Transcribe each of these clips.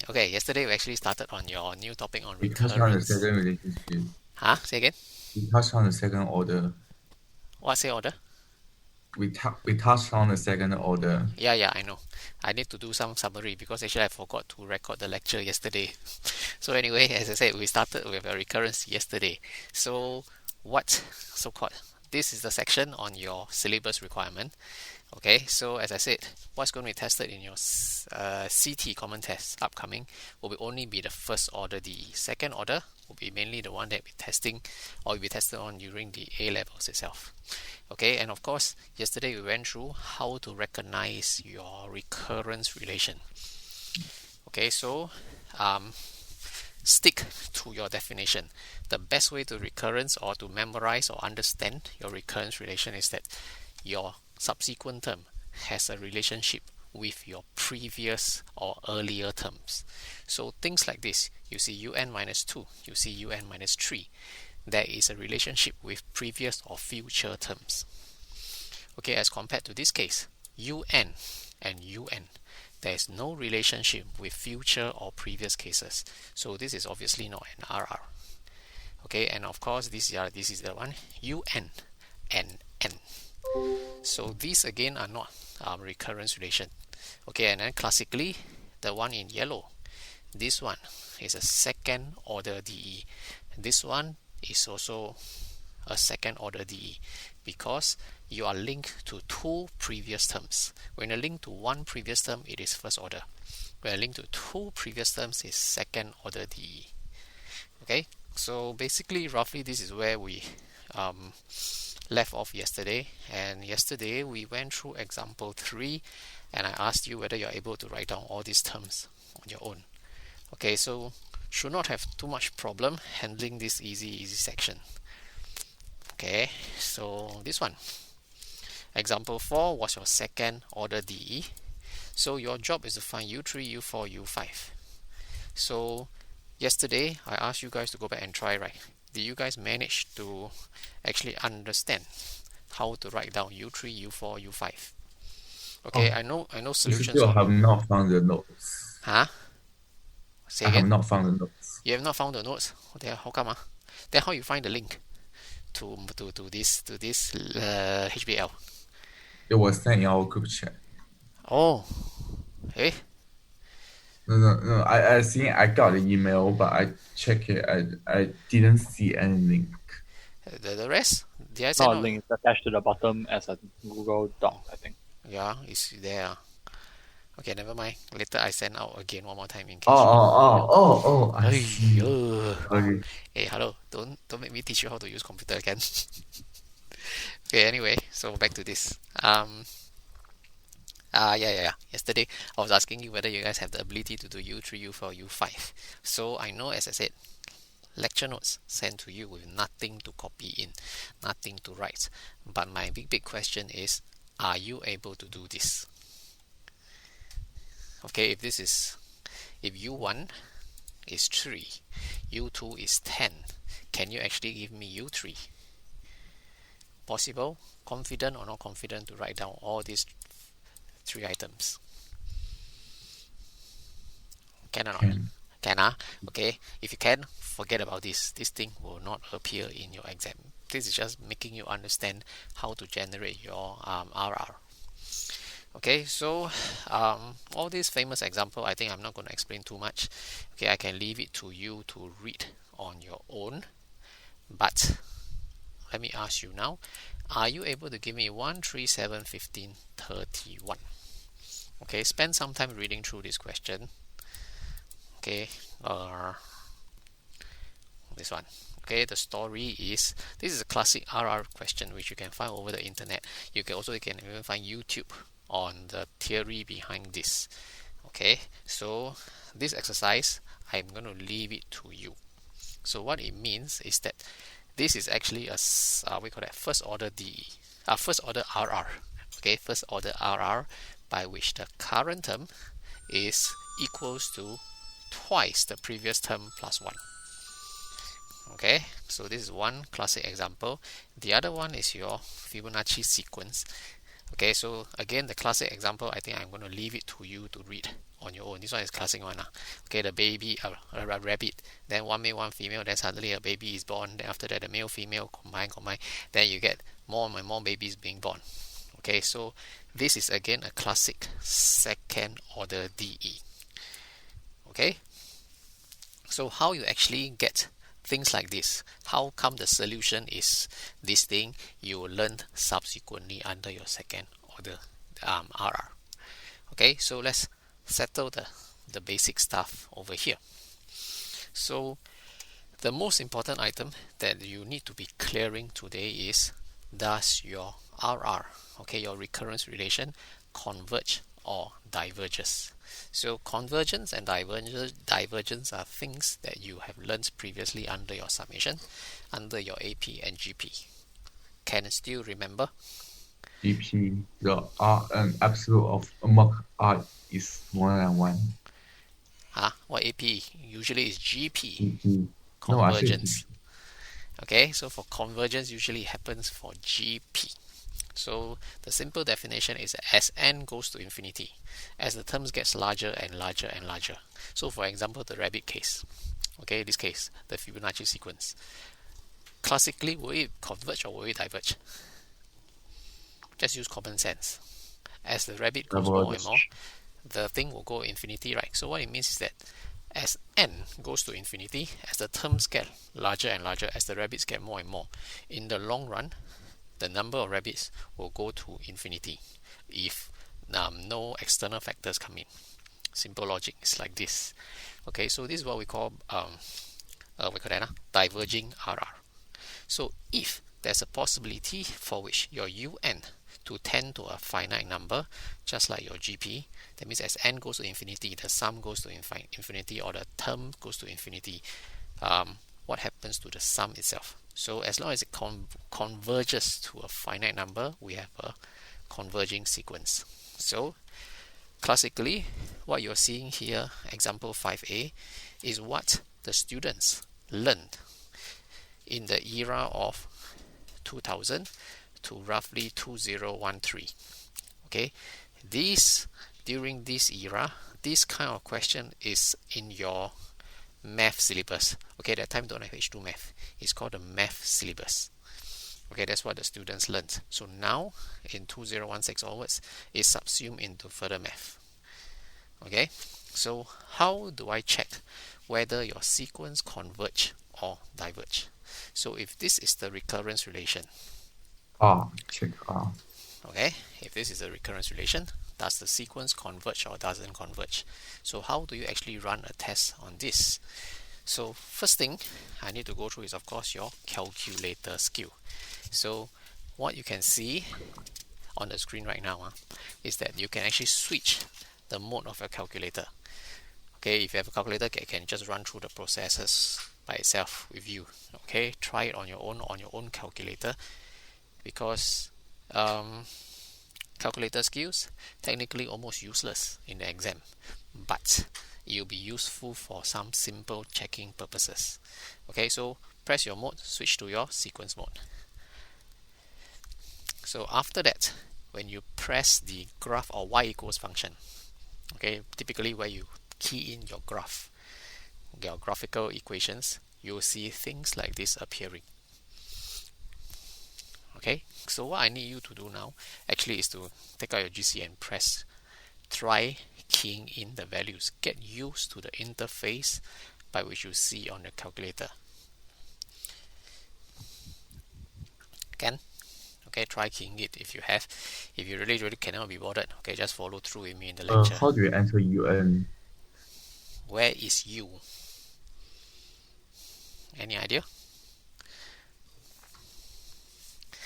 Okay, yesterday we actually started on your new topic on We touched on the recurrence. second relationship. Huh? Say again? We touched on the second order. What's the order? We touched on the second order. Yeah, I know. I need to do some summary because actually I forgot to record the lecture yesterday. So anyway, as I said, we started with a recurrence yesterday. So what so-called? This is the section on your syllabus requirement. Okay, so as I said, what's going to be tested in your CT common test upcoming will only be the first order DE. Second order will be mainly the one that we're testing or will be tested on during the A levels itself. Okay, and of course, yesterday we went through how to recognize your recurrence relation. Okay, so stick to your definition. The best way to recurrence or to memorize or understand your recurrence relation is that your subsequent term has a relationship with your previous or earlier terms. So things like this, you see un minus 2, you see un minus 3. There is a relationship with previous or future terms. Okay, as compared to this case, un and un, there is no relationship with future or previous cases. So this is obviously not an RR. Okay, and of course this is the one un and n. So these again are not recurrence relation. Okay, and then classically, the one in yellow, this one is a second order DE. This one is also a second order DE because you are linked to two previous terms. When you're linked to one previous term, it is first order. When you're linked to two previous terms, it's second order DE. Okay, so basically, roughly, this is where we left off yesterday. And yesterday, we went through example 3, and I asked you whether you're able to write down all these terms on your own. Okay, so should not have too much problem handling this easy section. Okay, so this one. Example 4 was your second order DE. So your job is to find U3, U4, U5. So yesterday I asked you guys to go back and try, right? Did you guys manage to actually understand how to write down U3, U4, U5? Okay, Oh, I know we solutions still for have not found the notes. huh? Say I have again? not found the notes. You have not found the notes? How come? Then how you find the link to this HBL? It was sent in our group chat. Oh, eh? No. I think I got the email, but I checked it. I didn't see any link. The rest? Did I It's send not a out? link, it's attached to the bottom as a Google Doc, I think. Yeah, it's there. Okay, never mind. Later I send out again one more time in case you. Oh, I see. Aiyo. Sorry. Hey, hello. Don't make me teach you how to use computer again. Okay, anyway, so back to this. Yeah. Yesterday I was asking you whether you guys have the ability to do U3, U4, U5. So I know, as I said, lecture notes sent to you with nothing to copy in, nothing to write. But my big question is, are you able to do this? Okay, if U1 is 3, U2 is 10, can you actually give me U3? Possible? Confident or not confident to write down all these 3 items? Can or not? Can. Okay, if you can, forget about this. This thing will not appear in your exam. This is just making you understand how to generate your RR. Okay, so all these famous example, I think I'm not going to explain too much. Okay, I can leave it to you to read on your own. But let me ask you now, are you able to give me 1, 3, 7, 15, 31? Okay, spend some time reading through this question. Okay, this one. Okay, the story is, this is a classic RR question which you can find over the internet. You can even find YouTube on the theory behind this. Okay, so this exercise, I'm going to leave it to you. So what it means is that this is actually a first order first order RR. Okay, first order RR, by which the current term is equals to twice the previous term plus 1. Okay, so this is one classic example. The other one is your Fibonacci sequence. Okay, so again, the classic example, I think I'm going to leave it to you to read on your own. This one is classic one. Okay, the baby, a rabbit, then one male, one female, then suddenly a baby is born. Then after that, the male, female combine. Then you get more and more babies being born. Okay, so this is again a classic second order DE. Okay, so how you actually get things like this, how come the solution is this thing, you will learn subsequently under your second order RR. Okay, so let's settle the basic stuff over here. So the most important item that you need to be clearing today is, does your RR, okay, your recurrence relation, converge or diverges? So convergence and divergence are things that you have learned previously under your summation, under your AP and GP. Can still remember? GP, the R and absolute of among R is more than 1. What AP? Usually is GP. GP. No, I said Convergence. GP. Okay, so for convergence usually happens for GP. So the simple definition is as n goes to infinity, as the terms gets larger and larger and larger. So for example, the rabbit case, okay, this case, the Fibonacci sequence. Classically, will it converge or will it diverge? Just use common sense. As the rabbit goes more and more, the thing will go infinity, right? So what it means is that as n goes to infinity, as the terms get larger and larger, as the rabbits get more and more, in the long run, the number of rabbits will go to infinity if no external factors come in. Simple logic is like this. Okay, so this is what we call diverging RR. So if there's a possibility for which your UN to tend to a finite number, just like your GP, that means as n goes to infinity, the sum goes to infinity, or the term goes to infinity, what happens to the sum itself? So as long as it converges to a finite number, we have a converging sequence. So classically, what you're seeing here, example 5a, is what the students learned in the era of 2000 to roughly 2013. Okay, during this era, this kind of question is in your math syllabus. Okay, that time don't have H2 math. It's called the math syllabus. Okay, that's what the students learned. So now in 2016 onwards, it's subsumed into further math. Okay, so how do I check whether your sequence converge or diverge? So if this is the recurrence relation, check R. okay, if this is a recurrence relation, does the sequence converge or doesn't converge? So how do you actually run a test on this? So first thing I need to go through is, of course, your calculator skill. So what you can see on the screen right now is that you can actually switch the mode of your calculator. Okay, if you have a calculator, it can just run through the processes by itself with you. Okay, try it on your own calculator, because calculator skills technically almost useless in the exam, but it will be useful for some simple checking purposes. Okay, so press your mode, switch to your sequence mode. So after that, when you press the graph or y equals function, okay, typically where you key in your graph, your graphical equations, you'll see things like this appearing. Okay, so what I need you to do now actually is to take out your GC and try keying in the values. Get used to the interface by which you see on the calculator. Can? Okay, try keying it if you have. If you really cannot be bothered, okay, just follow through with me in the lecture. How do you enter UN? Where is U? Any idea?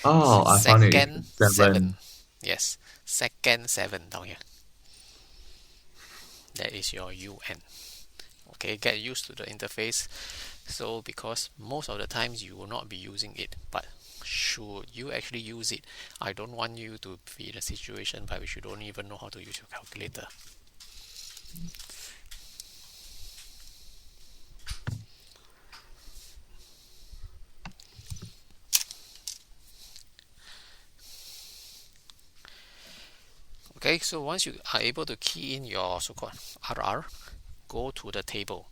Oh, I found it. Second 7. Yes, second 7 down here. That is your UN. Okay, get used to the interface. So because most of the times you will not be using it, but should you actually use it, I don't want you to be in a situation by which you don't even know how to use your calculator. Okay, so once you are able to key in your so-called RR, go to the table.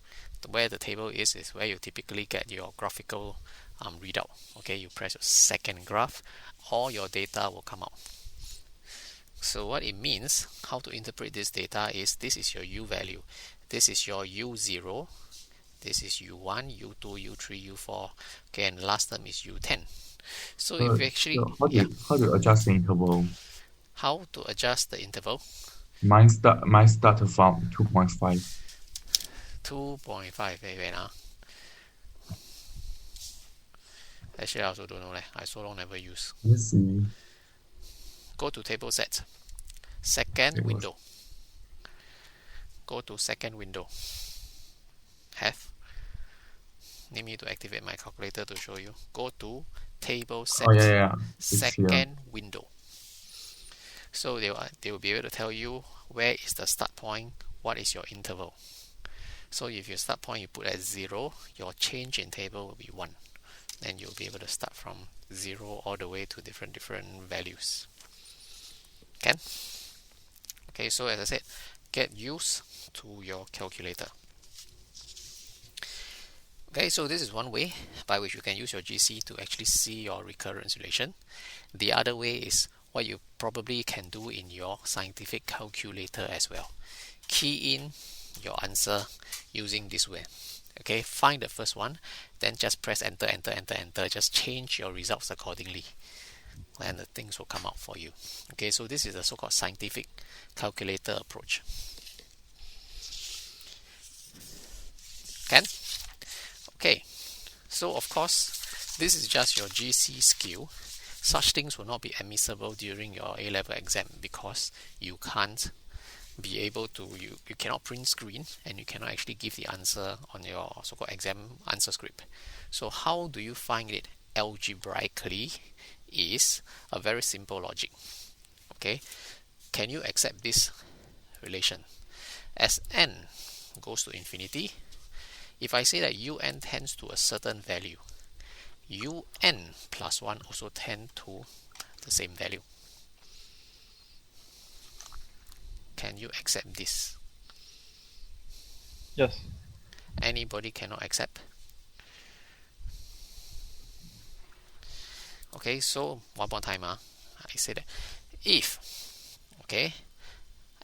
Where the table is where you typically get your graphical readout. Okay, you press your second graph, all your data will come out. So what it means, how to interpret this data is, this is your U value, this is your U0, this is U1, U2, U3, U4, okay, and last term is U10. So if you actually, how do you adjust the interval? How to adjust the interval? Mine start from 2.5. 2.5, wait, Actually, I also don't know. I so long never use. Let's see. Go to table set. Second window. Go to second window. Have. Need me to activate my calculator to show you. Go to table set. Oh, yeah. Second window. So they will be able to tell you where is the start point, what is your interval. So if your start point you put at 0, your change in table will be 1. Then you'll be able to start from 0 all the way to different values. Can? Okay, so as I said, get used to your calculator. Okay, so this is one way by which you can use your GC to actually see your recurrence relation. The other way is what you probably can do in your scientific calculator as well. Key in your answer using this way. Okay, find the first one, then just press enter. Just change your results accordingly, and the things will come out for you. Okay, so this is the so-called scientific calculator approach. Can? Okay, so of course, this is just your GC skill. Such things will not be admissible during your A-level exam because you can't be able to, you cannot print screen and you cannot actually give the answer on your so-called exam answer script. So how do you find it algebraically is a very simple logic. Okay, can you accept this relation? As n goes to infinity, if I say that un tends to a certain value, un plus 1 also tend to the same value. Can you accept this? Yes. Anybody cannot accept? Okay, so one more time, I say that if, okay,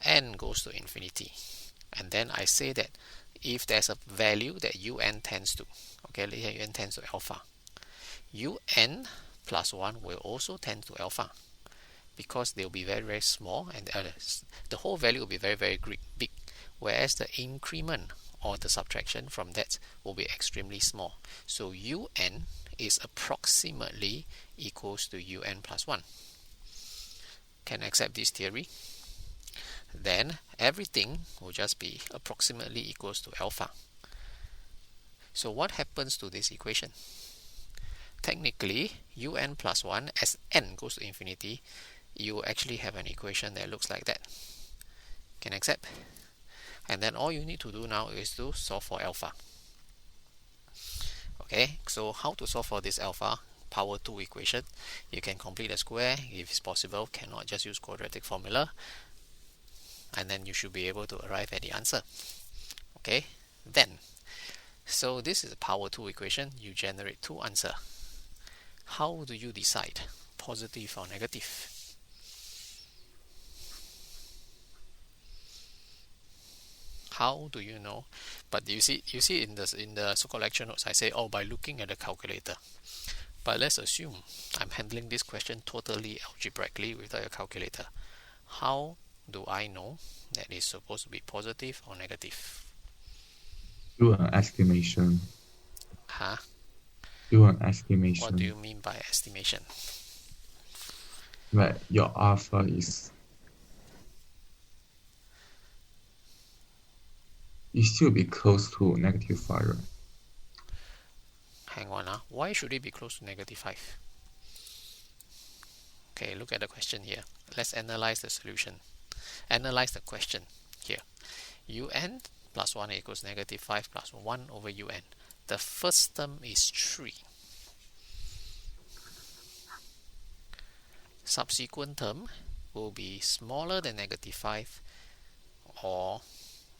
n goes to infinity, and then I say that if there's a value that un tends to, okay, let's say un tends to alpha, un plus 1 will also tend to alpha, because they'll be very, very small, and the whole value will be very, very big, whereas the increment or the subtraction from that will be extremely small. So un is approximately equals to un plus 1. Can accept this theory? Then everything will just be approximately equals to alpha. So what happens to this equation? Technically, un plus 1 as n goes to infinity, you actually have an equation that looks like that. Can accept? And then all you need to do now is to solve for alpha. Okay, so how to solve for this alpha power 2 equation? You can complete a square if it's possible, cannot just use quadratic formula, and then you should be able to arrive at the answer. Okay, then, so this is a power 2 equation, you generate 2 answers. How do you decide positive or negative? How do you know? But you see in the so-called lecture notes, I say, by looking at the calculator. But let's assume I'm handling this question totally algebraically without a calculator. How do I know that it's supposed to be positive or negative? Do an estimation. Huh? Do an estimation. What do you mean by estimation? That your alpha is, it should be close to -5, right? Hang on, why should it be close to -5? Okay, look at the question here. Let's analyze the solution. Analyze the question here. un plus 1 equals -5 plus 1 over un. The first term is 3. Subsequent term will be smaller than negative 5 or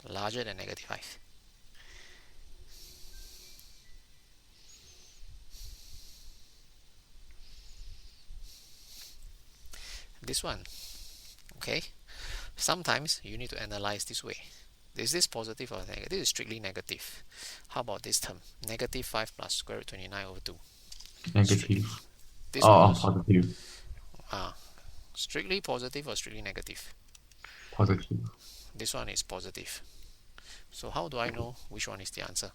larger than negative 5? This one. Okay, sometimes you need to analyze this way. Is this positive or negative? This is strictly negative. How about this term? Negative 5 plus square root 29 over 2. Negative. This Oh, one positive. strictly positive or strictly negative? Positive. This one is positive. So how do I know which one is the answer?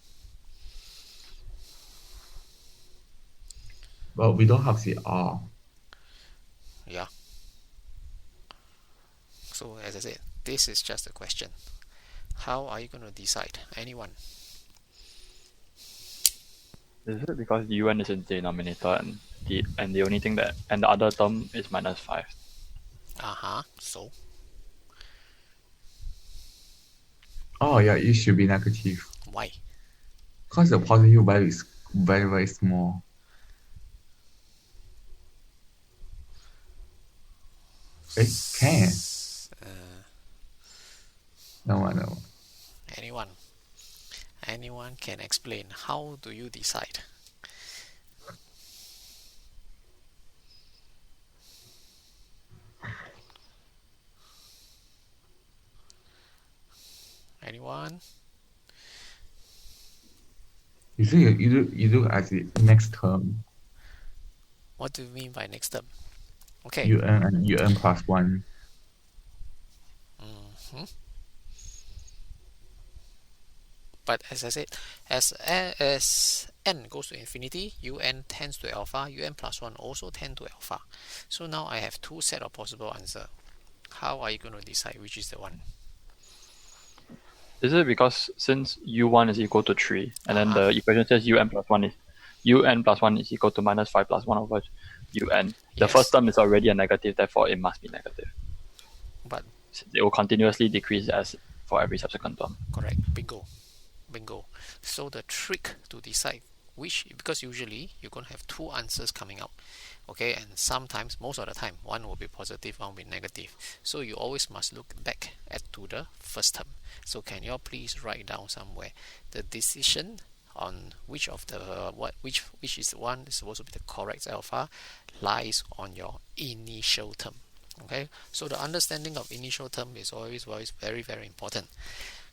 Well, we don't have the R. Yeah. So as I said, this is just a question. How are you going to decide? Anyone? Is it because UN is in the denominator and the only thing that and the other term is minus 5? So Oh yeah, it should be negative. why? Because the positive value is very, very small. It can. No one. Anyone can explain. How do you decide? Anyone? You look at the next term. What do you mean by next term? Okay. UN and UN plus 1. But as I said, as n goes to infinity, un tends to alpha, un plus 1 also tend to alpha. So now I have two set of possible answer. How are you going to decide which is the one? Is it because since u1 is equal to 3 and then the equation says un plus 1 is equal to minus 5 plus 1 over un. The Yes. first term is already a negative, therefore it must be negative. But It will continuously decrease as for every subsequent term. correct, bingo. So the trick to decide which, because usually you're going to have two answers coming out, okay, and sometimes, most of the time, one will be positive, one will be negative. So you always must look back to the first term. So can you all please write down somewhere the decision on which of the which is the one is supposed to be the correct alpha lies on your initial term. Okay, so the understanding of initial term is always very, very important.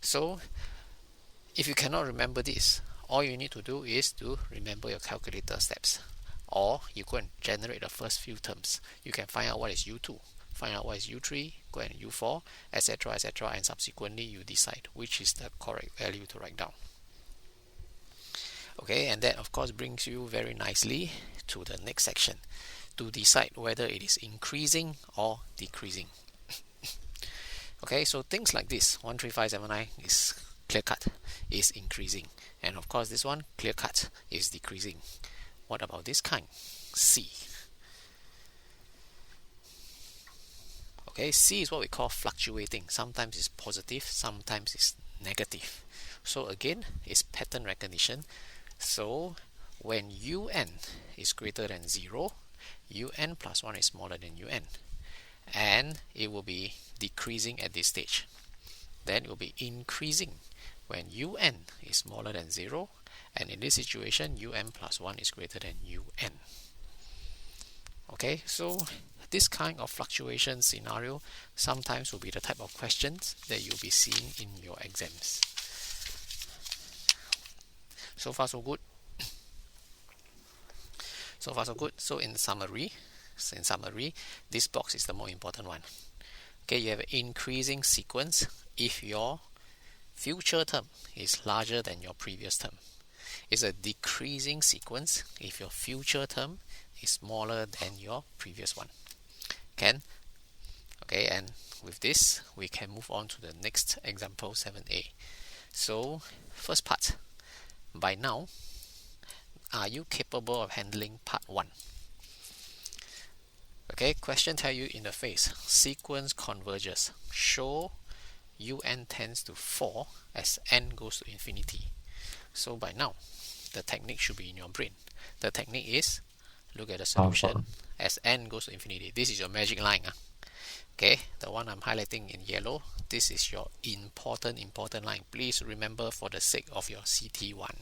So if you cannot remember this, all you need to do is to remember your calculator steps, or you go and generate the first few terms. You can find out what is u2, find out what is u3, go and u4, etc., and subsequently you decide which is the correct value to write down. Okay, and that of course brings you very nicely to the next section, to decide whether it is increasing or decreasing. Okay, so things like this, 13579 is clear cut, is increasing, and of course this one, clear cut, is decreasing. What about this kind? C. Okay, C is what we call fluctuating. Sometimes it's positive, sometimes it's negative. So again, it's pattern recognition. So when un is greater than 0, un plus 1 is smaller than un, and it will be decreasing at this stage. Then it will be increasing when un is smaller than 0, and in this situation un plus 1 is greater than un. Okay, so this kind of fluctuation scenario sometimes will be the type of questions that you'll be seeing in your exams. So far so good. So in summary, this box is the more important one. Okay, you have an increasing sequence if your future term is larger than your previous term. It's a decreasing sequence if your future term is smaller than your previous one. Okay, and with this we can move on to the next example, 7a. So first part, by now, are you capable of handling part 1? Okay, question tell you in the face, sequence converges, show un tends to 4 as n goes to infinity. So by now, the technique should be in your brain. The technique is, look at the solution as n goes to infinity. This is your magic line. Okay, the one I'm highlighting in yellow, this is your important line. Please remember for the sake of your CT1.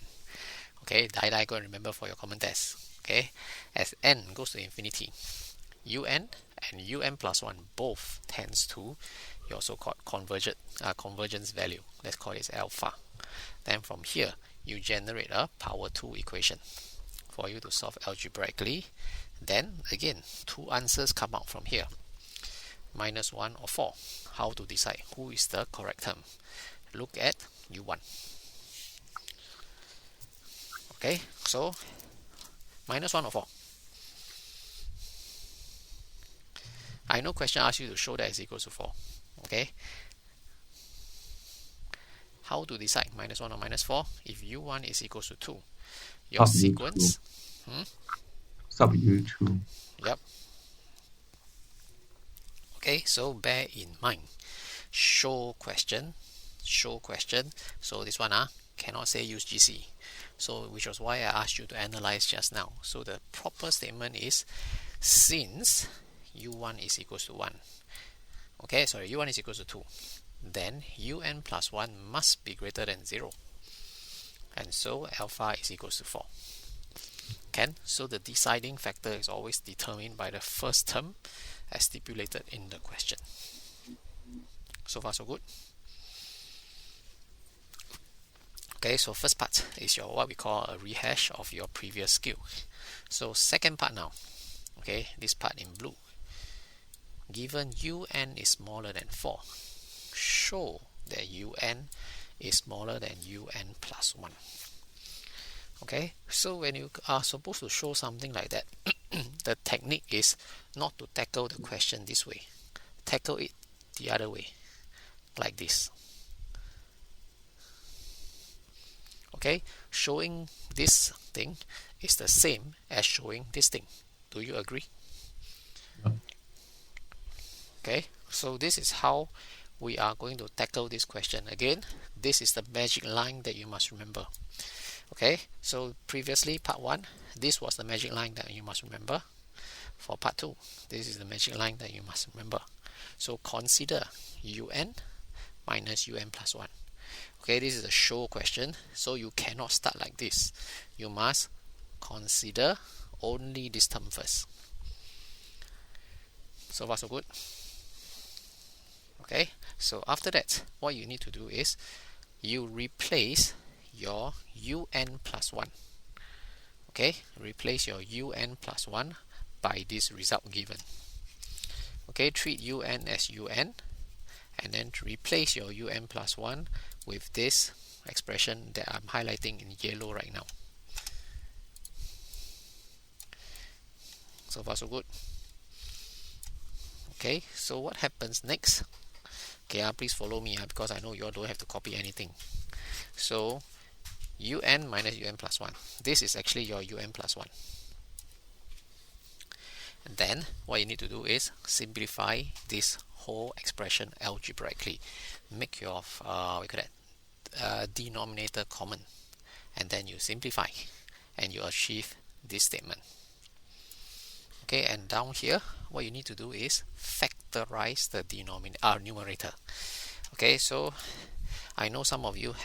Okay, die go and remember for your common test. Okay, as n goes to infinity, un and un plus 1 both tends to your so-called convergence value. Let's call this alpha. Then from here, you generate a power 2 equation for you to solve algebraically. Then again, two answers come out from here, -1 or 4. How to decide who is the correct term? Look at u1. Okay, so -1 or 4. I know question asks you to show that it's equals to 4. Okay, how to decide -1 or -4? If u1 is equals to 2, your Sub sequence Sub u2. Yep. Okay, so bear in mind, show question. So this one cannot say use GC. So which was why I asked you to analyze just now. So the proper statement is, since u1 is equals to 1, okay, sorry, u1 is equals to 2, then un plus 1 must be greater than 0. And so alpha is equals to 4. So the deciding factor is always determined by the first term as stipulated in the question. So far so good. Okay, so first part is your what we call a rehash of your previous skill. So second part now. Okay, this part in blue. Given un is smaller than 4, show that un is smaller than un plus 1. Okay, so when you are supposed to show something like that, the technique is not to tackle the question this way. Tackle it the other way, like this. Okay, showing this thing is the same as showing this thing. Do you agree? Okay, so this is how we are going to tackle this question. Again, this is the magic line that you must remember. Okay, so previously part 1, this was the magic line that you must remember. For part 2, this is the magic line that you must remember. So consider un minus un plus 1. Okay, this is a show question, so you cannot start like this. You must consider only this term first. So far so good. Okay, so after that, what you need to do is you replace your un plus 1. Okay, replace your un plus 1 by this result given. Okay, treat un as un, and then replace your un plus 1 with this expression that I'm highlighting in yellow right now. So far so good. Okay, so what happens next? Okay, please follow me because I know you all don't have to copy anything. So un minus un plus 1. This is actually your un plus 1. And then what you need to do is simplify this whole expression algebraically. Make your denominator common, and then you simplify and you achieve this statement. Okay, and down here what you need to do is factorize the numerator. Okay, so I know some of you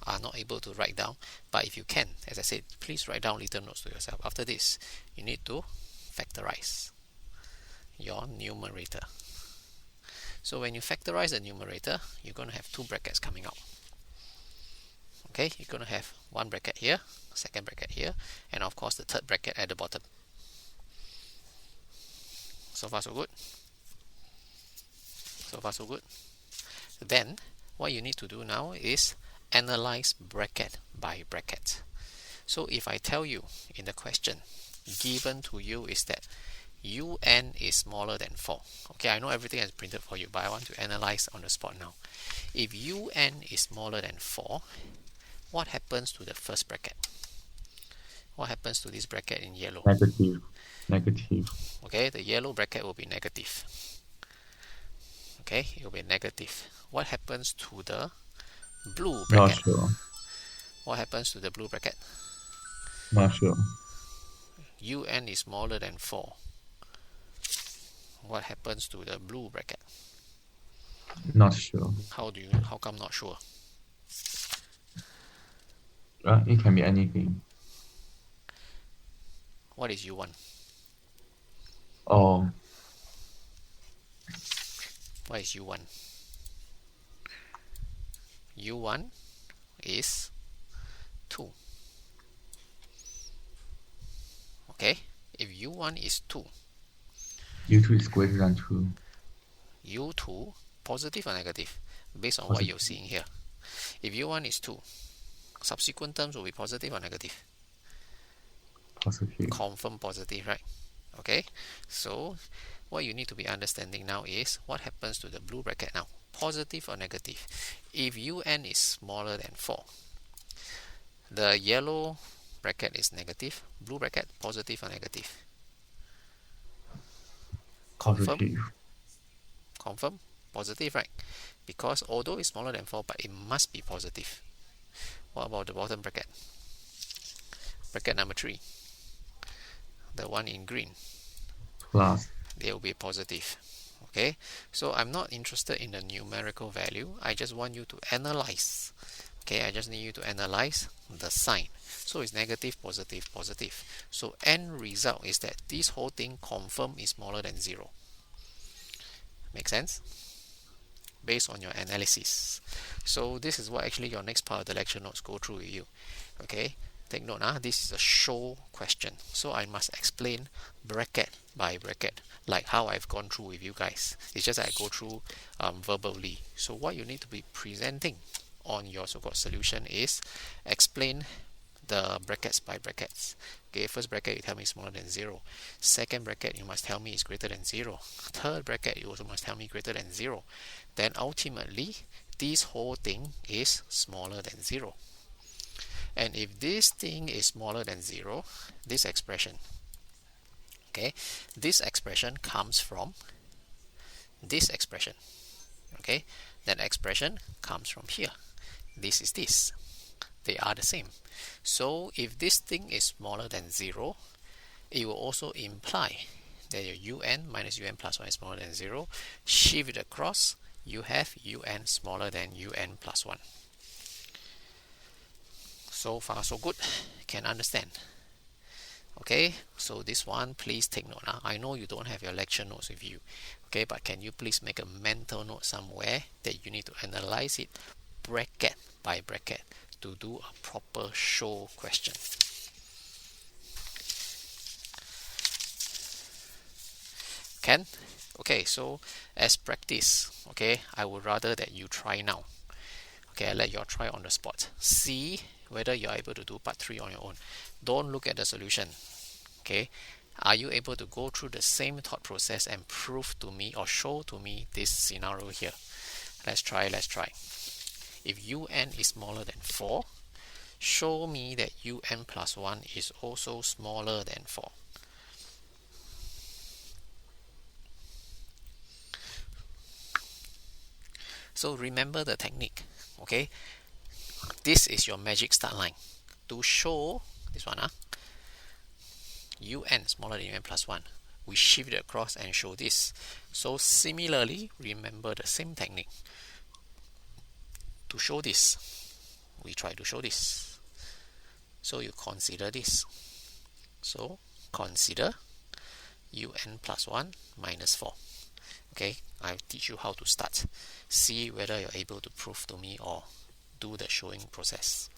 are not able to write down, but if you can, as I said, please write down little notes to yourself. After this, you need to factorize your numerator. So when you factorize the numerator, you're going to have two brackets coming out. Okay, you're going to have one bracket here, second bracket here, and of course the third bracket at the bottom. So far so good. So far so good. Then what you need to do now is analyze bracket by bracket. So if I tell you in the question given to you is that un is smaller than 4. Okay, I know everything is printed for you, but I want to analyze on the spot now. If un is smaller than 4, what happens to the first bracket? What happens to this bracket in yellow? Negative. Okay, the yellow bracket will be negative. Okay, it will be negative. What happens to the blue bracket? Not sure. What happens to the blue bracket? Not sure. un is smaller than 4. what happens to the blue bracket? Not sure. How come not sure? It can be anything. What is U1? Oh, What is U1? U1 is 2. Okay, if U1 is 2, U2 is greater than 2. U2 positive or negative? Based on what Positive. you're seeing here. If U1 is 2, subsequent terms will be positive or negative? Positive. Confirm positive, right? Okay, so what you need to be understanding now is what happens to the blue bracket now, positive or negative. If UN is smaller than 4, the yellow bracket is negative, blue bracket positive or negative? Confirm? Positive. Confirm? Positive, right? Because although it's smaller than 4, but it must be positive. What about the bottom bracket? Bracket number 3, the one in green, Plus. they will be positive. Okay, so I'm not interested in the numerical value. I just want you to analyze. Okay, I just need you to analyze the sign. So it's negative, positive, positive. So end result is that this whole thing confirm is smaller than 0. Make sense? Based on your analysis. So this is what actually your next part of the lecture notes go through with you. Okay, take note, this is a show question. So I must explain bracket by bracket, like how I've gone through with you guys. It's just that I go through verbally. So what you need to be presenting on your so-called solution is explain the brackets by brackets. Okay, first bracket you tell me is smaller than 0. Second bracket you must tell me is greater than 0. Third bracket you also must tell me greater than 0. Then ultimately this whole thing is smaller than 0. And if this thing is smaller than 0, this expression, okay, this expression comes from this expression. Okay, that expression comes from here. This is this. They are the same. So if this thing is smaller than 0, it will also imply that your UN minus UN plus 1 is smaller than 0. Shift it across, you have UN smaller than UN plus 1. So far so good, can understand. Okay, so this one please take note. I know you don't have your lecture notes with you, okay, but can you please make a mental note somewhere that you need to analyze it bracket by bracket to do a proper show question. Can? Okay, so as practice, okay, I would rather that you try now. Okay, I let you all try on the spot. See whether you're able to do part 3 on your own. Don't look at the solution. Okay, are you able to go through the same thought process and prove to me or show to me this scenario here? Let's try. If UN is smaller than 4, show me that UN plus 1 is also smaller than 4. So remember the technique. Okay, this is your magic start line. To show this one, UN smaller than UN plus 1, we shift it across and show this. So similarly, remember the same technique. To show this, we try to show this. So you consider this. So consider UN plus 1 minus 4. Okay, I'll teach you how to start. See whether you're able to prove to me or do the showing process.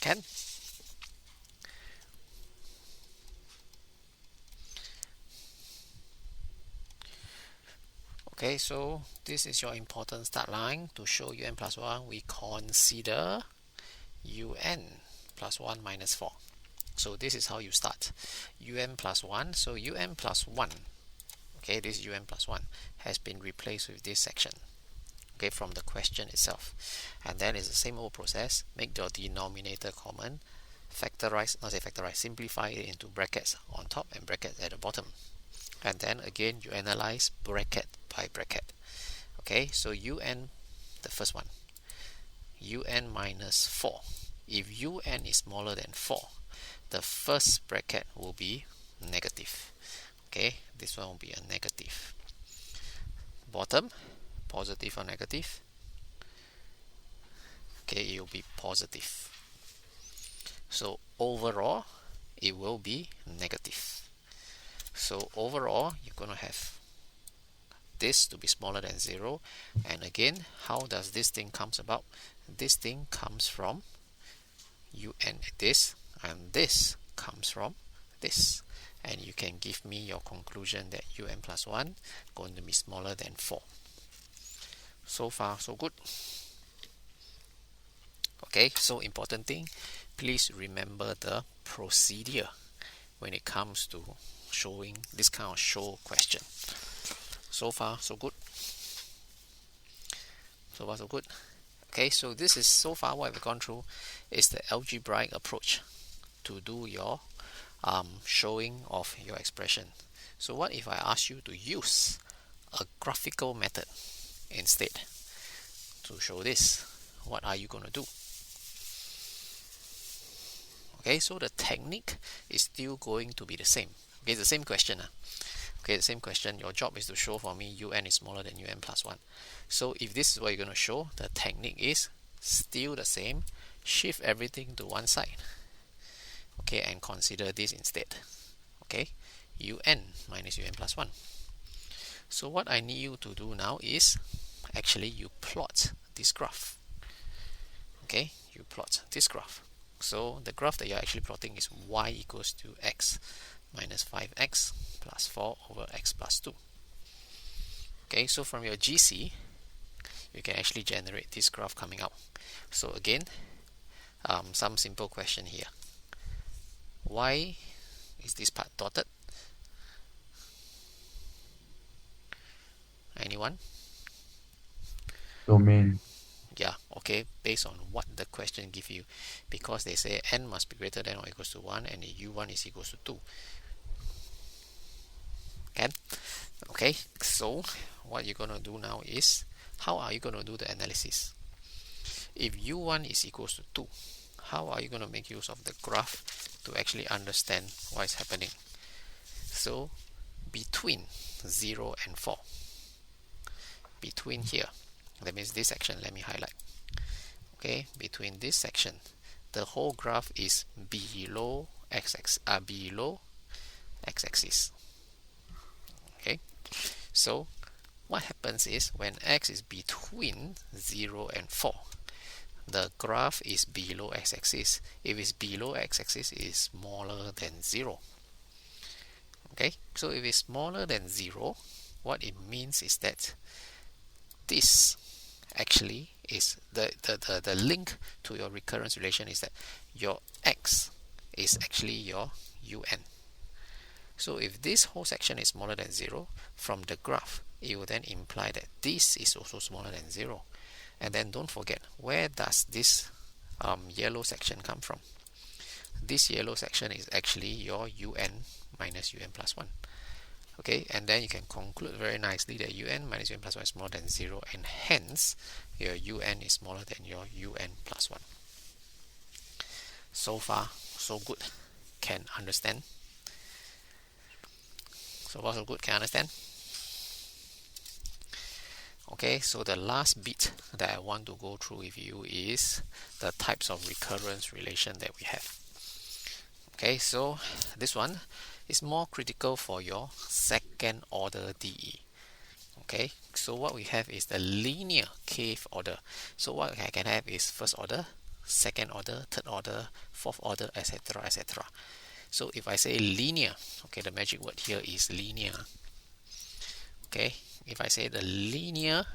Can? Okay, so this is your important start line. To show un plus 1, we consider un plus 1 minus 4. So this is how you start. Un plus 1, so un plus 1, okay, this un plus 1 has been replaced with this section, okay, from the question itself. And then it's the same old process. Make your denominator common, factorize, not say factorize, simplify it into brackets on top and brackets at the bottom. And then again you analyze bracket by bracket. Okay, so un, the first one, un minus 4. If un is smaller than 4, the first bracket will be negative. Okay, this one will be a negative. Bottom, positive or negative? Okay, it will be positive. So overall, it will be negative. So overall, you're going to have this to be smaller than 0. And again, how does this thing comes about? This thing comes from un this, and this comes from this. And you can give me your conclusion that un plus 1 going to be smaller than 4. So far, so good. Okay, so important thing, please remember the procedure when it comes to showing this kind of show question. So far, so good. So far, so good. Okay, so this is so far what we've gone through is the algebraic approach to do your showing of your expression. So what if I ask you to use a graphical method instead to show this? What are you going to do? Okay, so the technique is still going to be the same. Okay, the same question. Okay, the same question. Your job is to show for me un is smaller than un plus 1. So if this is what you're going to show, the technique is still the same. Shift everything to one side. Okay, and consider this instead. Okay, un minus un plus 1. So what I need you to do now is actually you plot this graph. Okay, you plot this graph. So the graph that you're actually plotting is y equals to x minus 5x plus 4 over x plus 2. Okay, so from your GC, you can actually generate this graph coming out. So again, some simple question here. Why is this part dotted? Anyone? Domain. Yeah, okay, based on what the question give you, because they say n must be greater than or equals to 1 and u1 is equals to 2. Okay, so what you're going to do now is, how are you going to do the analysis? If u1 is equals to 2, how are you going to make use of the graph to actually understand what is happening? So between 0 and 4, between here, that means this section, let me highlight. Okay, between this section, the whole graph is below x-axis. Okay, so what happens is when x is between 0 and 4, the graph is below x-axis. If it's below x-axis, it is smaller than 0. Okay, so if it's smaller than 0, what it means is that this actually is the link to your recurrence relation is that your x is actually your un. So if this whole section is smaller than 0, from the graph, it will then imply that this is also smaller than 0. And then don't forget, where does this yellow section come from? This yellow section is actually your un minus un plus 1. Okay, and then you can conclude very nicely that un minus un plus 1 is smaller than 0, and hence your un is smaller than your un plus 1. So far, so good. Can understand? So far, so good. Can understand? Okay, so the last bit that I want to go through with you is the types of recurrence relation that we have. Okay, so this one is more critical for your second order DE. Okay, so what we have is the linear kth order. So what I can have is first order, second order, third order, fourth order, etc., etc. So if I say linear, okay, the magic word here is linear. Okay, if I say the linear,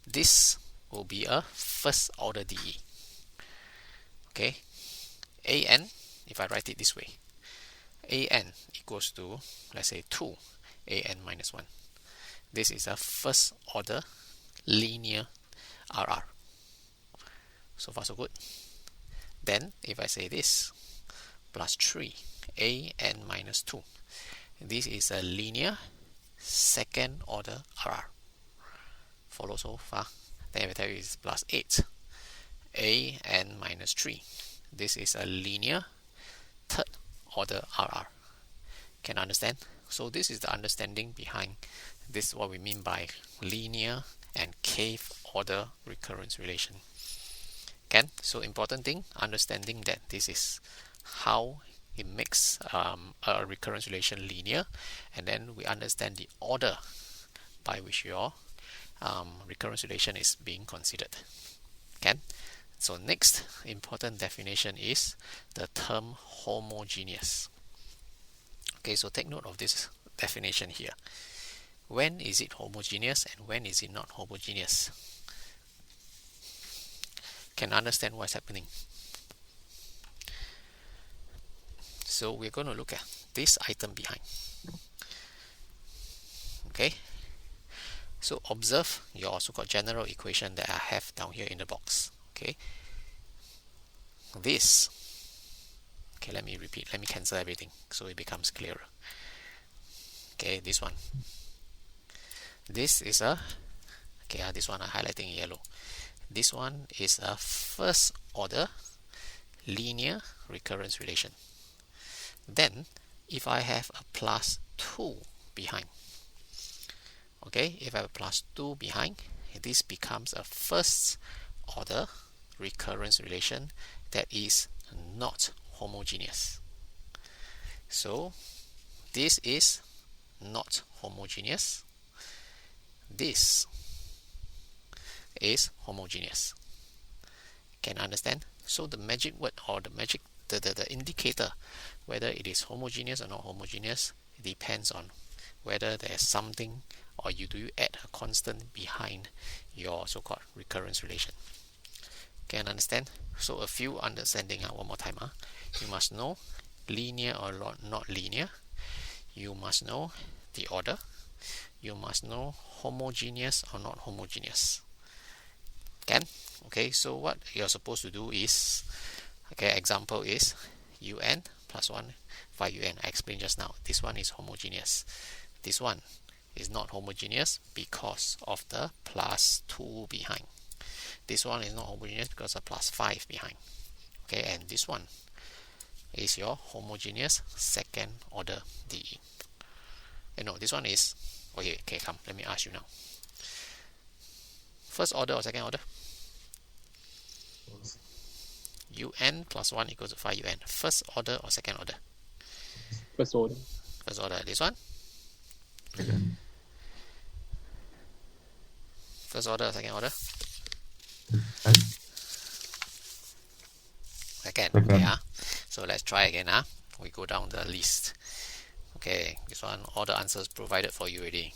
this will be a first order DE. Okay, AN, if I write it this way, AN equals to, let's say 2 AN minus 1. This is a first order linear RR. So far so good. Then if I say this, plus 3 AN minus 2, this is a linear second order RR. Follow so far? Then if I tell you it's plus 8 AN minus 3, this is a linear third order RR. Can understand? So this is the understanding behind this, what we mean by linear and kth order recurrence relation. Can? So important thing, understanding that this is how it makes a recurrence relation linear, and then we understand the order by which your recurrence relation is being considered. Can? So next important definition is the term homogeneous. Okay, so take note of this definition here. When is it homogeneous and when is it not homogeneous? Can understand what's happening. So we're going to look at this item behind. Okay, so observe your so-called general equation that I have down here in the box. Okay, this, okay, let me repeat, let me cancel everything so it becomes clearer. Okay, this one, this is a, okay, this one I'm highlighting in yellow. This one is a first order linear recurrence relation. Then if I have a plus 2 behind, okay, if I have a plus 2 behind, this becomes a first order recurrence relation that is not homogeneous. So this is not homogeneous. This is homogeneous. Can understand? So the magic word, or the magic, the indicator whether it is homogeneous or not homogeneous, it depends on whether there's something, or do you add a constant behind your so-called recurrence relation. Can understand? So a few understanding, one more time. You must know linear or not linear. You must know the order. You must know homogeneous or not homogeneous. Can? Okay, so what you're supposed to do is, okay, example is un plus 1 phi un. I explained just now. This one is homogeneous. This one is not homogeneous because of the plus 2 behind. This one is not homogeneous because of plus 5 behind. Okay, and this one is your homogeneous second order DE. No, this one is, okay, come, let me ask you now. First order or second order? un plus 1 equals to phi un. First order or second order? First order. First order. This one? First order or second order? Second. Okay, so let's try again. We go down the list. Okay, this one, all the answers provided for you already.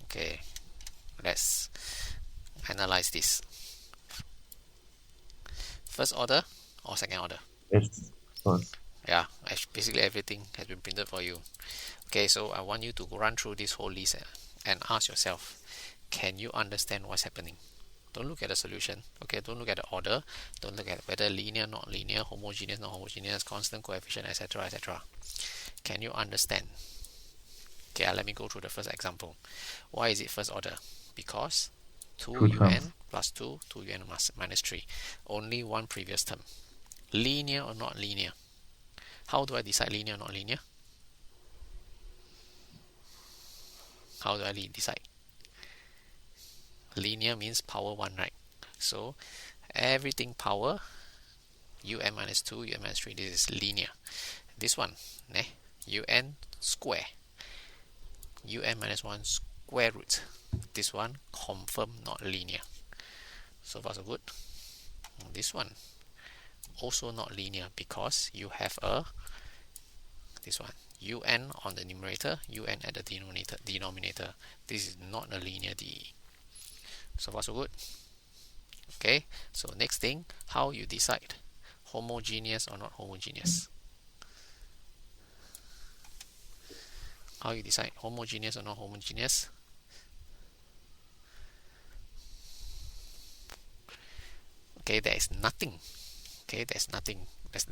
Okay, let's analyze this. First order or second order? It's first. Yeah, basically everything has been printed for you. Okay, so I want you to run through this whole list and ask yourself, can you understand what's happening? Don't look at the solution. Okay, don't look at the order. Don't look at whether linear, not linear, homogeneous, not homogeneous, constant, coefficient, etc., etc. Can you understand? Okay, let me go through the first example. Why is it first order? Because 2un plus 2, 2un minus 3. Only one previous term. Linear or not linear? How do I decide linear or not linear? How do I decide? Linear means power 1, right? So everything power un minus 2, un minus 3, this is linear. This one, un square, un minus 1 square. square root. This one confirm not linear. So far so good. This one also not linear because you have this one un on the numerator, un at the denominator. This is not a linear DE. So far so good. Okay, so next thing, how you decide homogeneous or not homogeneous. How you decide homogeneous or not homogeneous. Okay, there is nothing. Okay, there's nothing. There's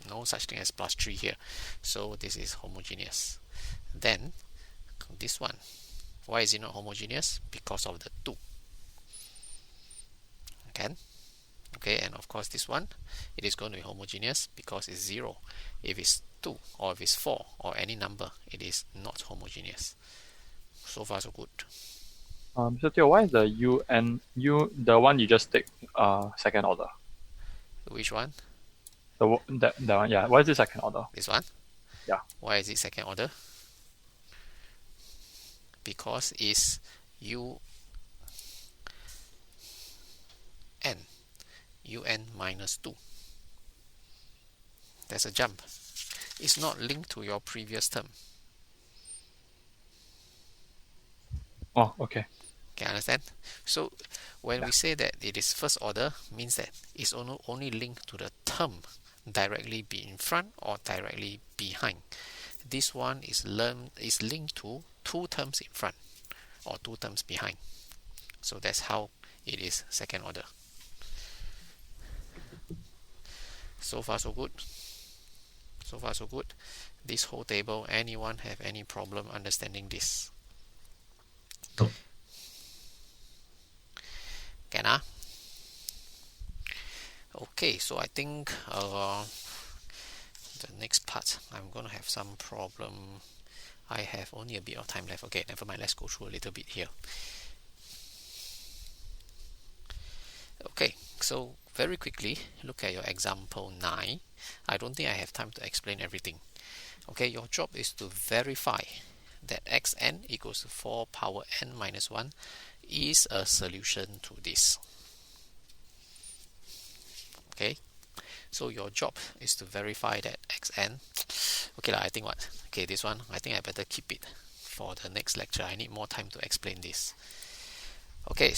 no such thing as plus 3 here. So this is homogeneous. Then this one, why is it not homogeneous? Because of the 2. Okay, and of course this one, it is going to be homogeneous because it's 0. If it's 2 or if it's 4 or any number, it is not homogeneous. So far so good. Mr. Teo, why is the the one you just take second order? Which one? That one, yeah. Why is it second order? This one? Yeah. Why is it second order? Because it's un minus 2. There's a jump. It's not linked to your previous term. Oh, okay. Can you understand? So when we say that it is first order, means that it's only linked to the term directly be in front or directly behind. This one is linked to 2 terms in front or 2 terms behind. So that's how it is second order. So far so good. So far so good. This whole table, anyone have any problem understanding this? No. Can I? Okay, so I think the next part I'm gonna have some problem. I have only a bit of time left. Okay, never mind, let's go through a little bit here. Okay, so very quickly look at your example 9. I don't think I have time to explain everything. Okay, your job is to verify that xn equals to 4 power n minus 1 is a solution to this. Okay, so your job is to verify that xn. Okay, I think what? Okay, this one, I think I better keep it for the next lecture. I need more time to explain this. Okay.